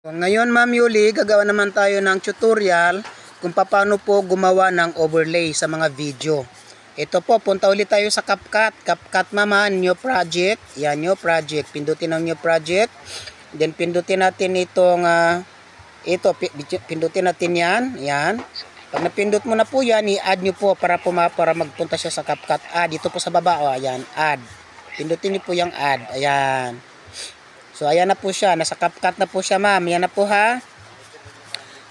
Ngayon Ma'am Yuli, gagawa naman tayo ng tutorial kung paano po gumawa ng overlay sa mga video. Ito po, punta ulit tayo sa CapCut. CapCut mama, new project. Yan, new project. Pindutin ang new project. Then pindutin natin itong, pindutin natin yan. Yan. Pag napindut mo na po yan, i-add nyo po para magpunta siya sa CapCut. Add, ito po sa baba. O, ayan, add. Pindutin nyo po yung add. Ayan. So, ayan na po siya. Nasa CapCut na po siya, ma'am. Ayan na po, ha.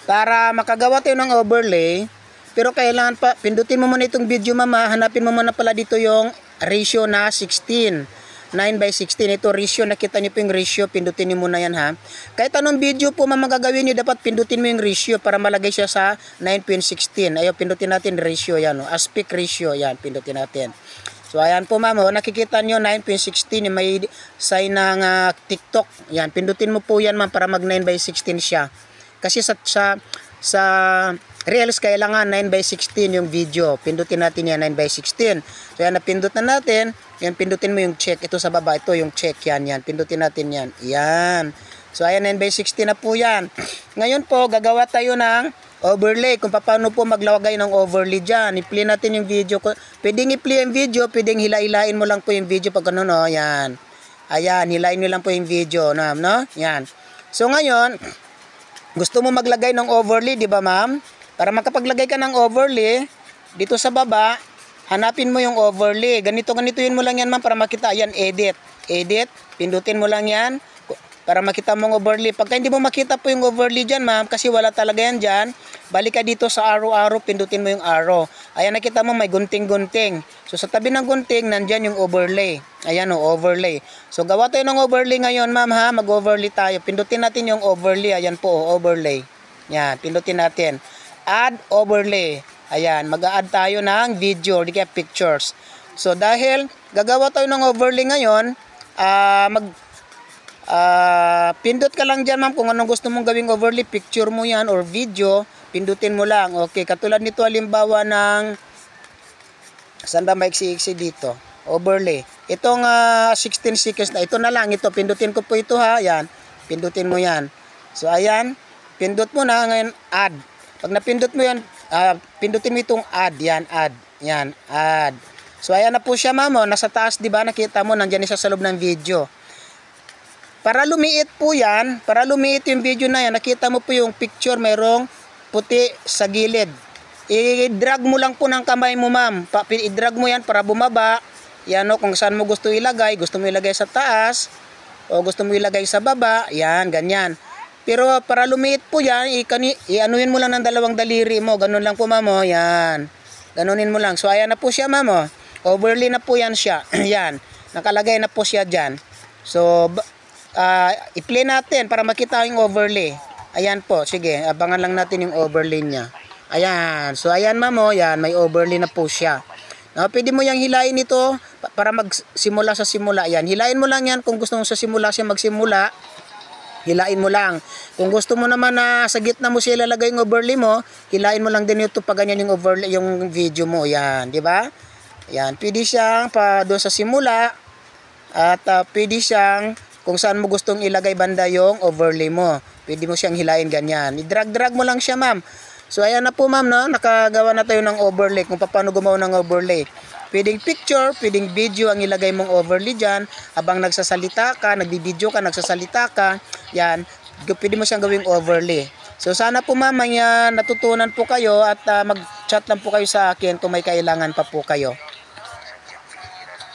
Para makagawa tayo ng overlay, pero kailangan pa, pindutin mo muna itong video, ma'am. Hanapin mo muna pala dito yung ratio na 16. 9:16. Ito ratio. Nakita niyo po yung ratio. Pindutin niyo muna yan, ha. Kahit anong video po, ma'am, magagawin niyo, dapat pindutin mo yung ratio para malagay siya sa 9.16. Ayaw, pindutin natin ratio. Yan, o. Aspect ratio. Yan, pindutin natin. So, ayan po ma'am, nakikita nyo 9.16, may sign ng TikTok. Yan, pindutin mo po yan ma'am para mag 9:16 siya. Kasi sa Reels, kailangan 9:16 yung video. Pindutin natin yan, 9:16. So, yan, napindut na natin. Yan, pindutin mo yung check. Ito sa baba, ito yung check. Yan, pindutin natin yan. Yan. So, ayan, 9:16 na po yan. Ngayon po, gagawa tayo ng overlay, kung paano po maglagay ng overlay dyan. I-play natin yung video. Pwedeng i-play yung video, pwedeng hilain mo lang po yung video pag ano, no? Yan. Ayan, hilain nyo lang po yung video, no? Yan. So ngayon, gusto mo maglagay ng overlay, di ba ma'am? Para makapaglagay ka ng overlay, dito sa baba, hanapin mo yung overlay. Ganito-ganitoin mo lang yan ma'am para makita. Ayan, edit. Edit, pindutin mo lang yan para makita mong overlay. Pagka hindi mo makita po yung overlay dyan, ma'am, kasi wala talaga yan dyan, balik ka dito sa arrow, pindutin mo yung arrow. Ayan, nakita mo may gunting-gunting. So, sa tabi ng gunting, nandyan yung overlay. Ayan o, overlay. So, gawa tayo ng overlay ngayon, ma'am, ha? Mag-overlay tayo. Pindutin natin yung overlay. Ayan po, overlay. Yan, pindutin natin. Add overlay. Ayan, mag-a-add tayo ng video, di kaya pictures. So, dahil gagawa tayo ng overlay ngayon, pindot ka lang dyan ma'am kung anong gusto mong gawing overlay, picture mo yan or video, pindutin mo lang. Okay, katulad nito halimbawa ng saan ba maiksi-iksi dito, overlay, itong 16 seconds na ito na lang, ito pindutin ko po ito, ha. Yan, pindutin mo yan. So ayan, pindot mo na. Ngayon add, pag napindot mo yan, pindutin mo itong add. Yan, add. Yan, add. So ayan na po siya ma'am, nasa taas, di ba, nakita mo nandiyan siya sa loob ng video. Para lumiit po yan, para lumiit yung video na yan, nakita mo po yung picture, mayroong puti sa gilid. I-drag mo lang po ng kamay mo ma'am. I-drag mo yan para bumaba. Yan o, kung saan mo gusto ilagay. Gusto mo ilagay sa taas o gusto mo ilagay sa baba. Yan, ganyan. Pero para lumiit po yan, i-anuhin mo lang ng dalawang daliri mo. Ganun lang po ma'am o. Yan. Ganunin mo lang. So ayan na po siya ma'am o. Overlay na po yan siya. Yan. Nakalagay na po siya dyan. So, i-play natin para makita yung overlay. Ayan po, sige, abangan lang natin yung overlay niya. Ayan, so ayan ma'am, yan, may overlay na po siya. Pwede mo yung hilain ito para magsimula sa simula. Ayan, hilain mo lang yan kung gusto mo sa simula siya magsimula. Hilain mo lang. Kung gusto mo naman na sa gitna mo siya ilalagay yung overlay mo, hilain mo lang din ito pag ganyan yung overlay, yung video mo. Yan, di ba? Yan, pwede siyang pa doon sa simula at pwede siyang kung saan mo gustong ilagay banda yung overlay mo. Pwede mo siyang hilain ganyan. I-drag-drag mo lang siya, ma'am. So, ayan na po, ma'am, no? Nakagawa na tayo ng overlay. Kung paano gumawa ng overlay. Pwedeng picture, pwedeng video ang ilagay mong overlay dyan. Habang nagsasalita ka, nagbibideo ka, nagsasalita ka. Yan. Pwede mo siyang gawing overlay. So, sana po, ma'am, may natutunan po kayo at mag-chat lang po kayo sa akin kung may kailangan pa po kayo.